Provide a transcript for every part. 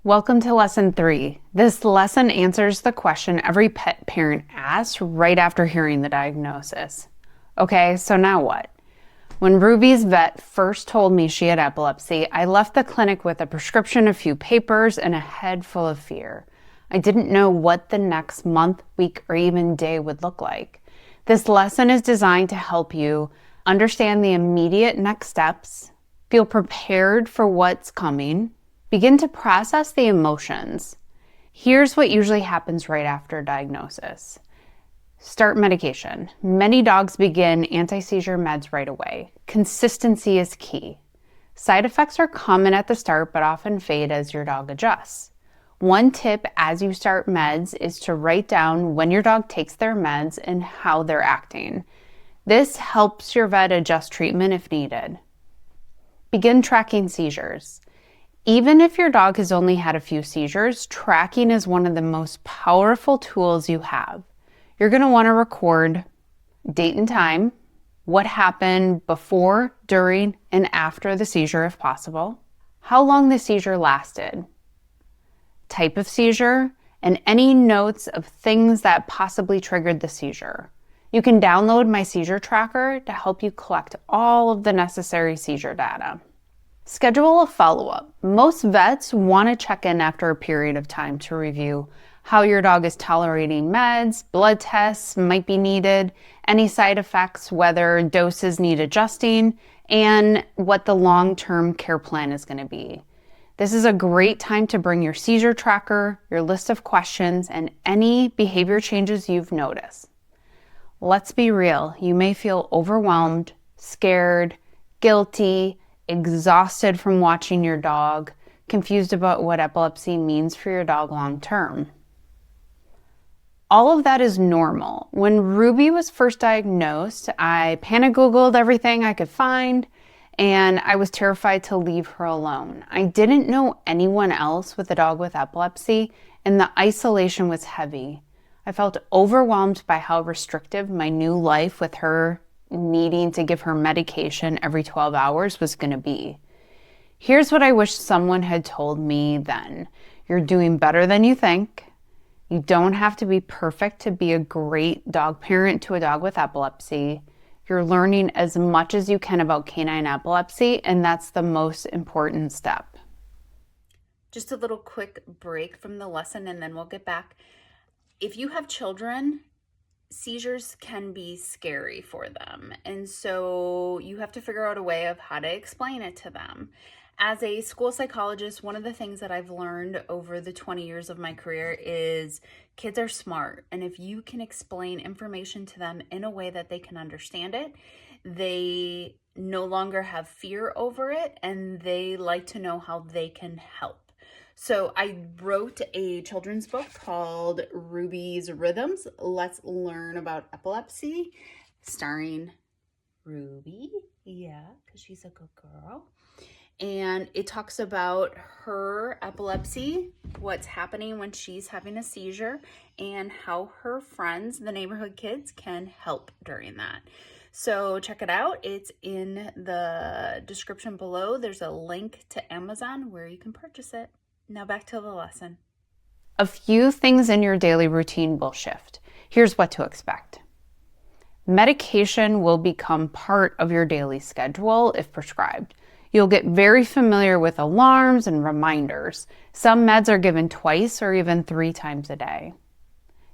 Welcome to lesson 3. This lesson answers the question every pet parent asks right after hearing the diagnosis. Okay, so now what? When Ruby's vet first told me she had epilepsy, I left the clinic with a prescription, a few papers, and a head full of fear. I didn't know what the next month, week, or even day would look like. This lesson is designed to help you understand the immediate next steps, feel prepared for what's coming, begin to process the emotions. Here's what usually happens right after diagnosis. Start medication. Many dogs begin anti-seizure meds right away. Consistency is key. Side effects are common at the start, but often fade as your dog adjusts. One tip as you start meds is to write down when your dog takes their meds and how they're acting. This helps your vet adjust treatment if needed. Begin tracking seizures. Even if your dog has only had a few seizures, tracking is one of the most powerful tools you have. You're going to want to record date and time, what happened before, during, and after the seizure if possible, how long the seizure lasted, type of seizure, and any notes of things that possibly triggered the seizure. You can download my seizure tracker to help you collect all of the necessary seizure data. Schedule a follow-up. Most vets want to check in after a period of time to review how your dog is tolerating meds, blood tests might be needed, any side effects, whether doses need adjusting, and what the long-term care plan is going to be. This is a great time to bring your seizure tracker, your list of questions, and any behavior changes you've noticed. Let's be real, you may feel overwhelmed, scared, guilty, exhausted from watching your dog, confused about what epilepsy means for your dog long term. All of that is normal. When Ruby was first diagnosed, I panic Googled everything I could find, and I was terrified to leave her alone. I didn't know anyone else with a dog with epilepsy, and the isolation was heavy. I felt overwhelmed by how restrictive my new life with her needing to give her medication every 12 hours was going to be. Here's what I wish someone had told me then. You're doing better than you think. You don't have to be perfect to be a great dog parent to a dog with epilepsy. You're learning as much as you can about canine epilepsy, and that's the most important step. Just a little quick break from the lesson, and then we'll get back. If you have children, seizures can be scary for them, and so you have to figure out a way of how to explain it to them. As a school psychologist, one of the things that I've learned over the 20 years of my career is kids are smart, and if you can explain information to them in a way that they can understand it, they no longer have fear over it, and they like to know how they can help. So I wrote a children's book called Ruby's Rhythms. Let's learn about epilepsy, starring Ruby. Yeah, because she's a good girl. And it talks about her epilepsy, what's happening when she's having a seizure, and how her friends, the neighborhood kids, can help during that. So check it out. It's in the description below. There's a link to Amazon where you can purchase it. Now back to the lesson. A few things in your daily routine will shift. Here's what to expect. Medication will become part of your daily schedule if prescribed. You'll get very familiar with alarms and reminders. Some meds are given twice or even 3 times a day.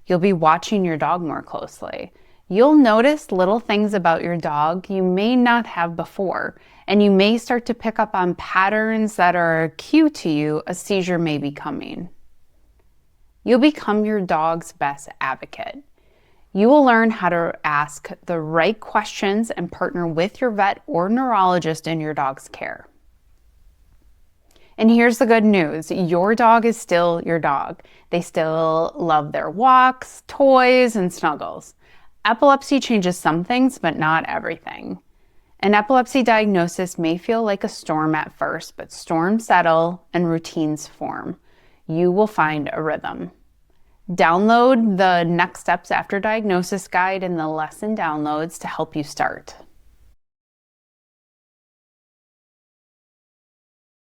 You'll be watching your dog more closely. You'll notice little things about your dog you may not have before, and you may start to pick up on patterns that are a cue to you a seizure may be coming. You'll become your dog's best advocate. You will learn how to ask the right questions and partner with your vet or neurologist in your dog's care. And here's the good news. Your dog is still your dog. They still love their walks, toys, and snuggles. Epilepsy changes some things, but not everything. An epilepsy diagnosis may feel like a storm at first, but storms settle and routines form. You will find a rhythm. Download the Next Steps After Diagnosis guide in the lesson downloads to help you start.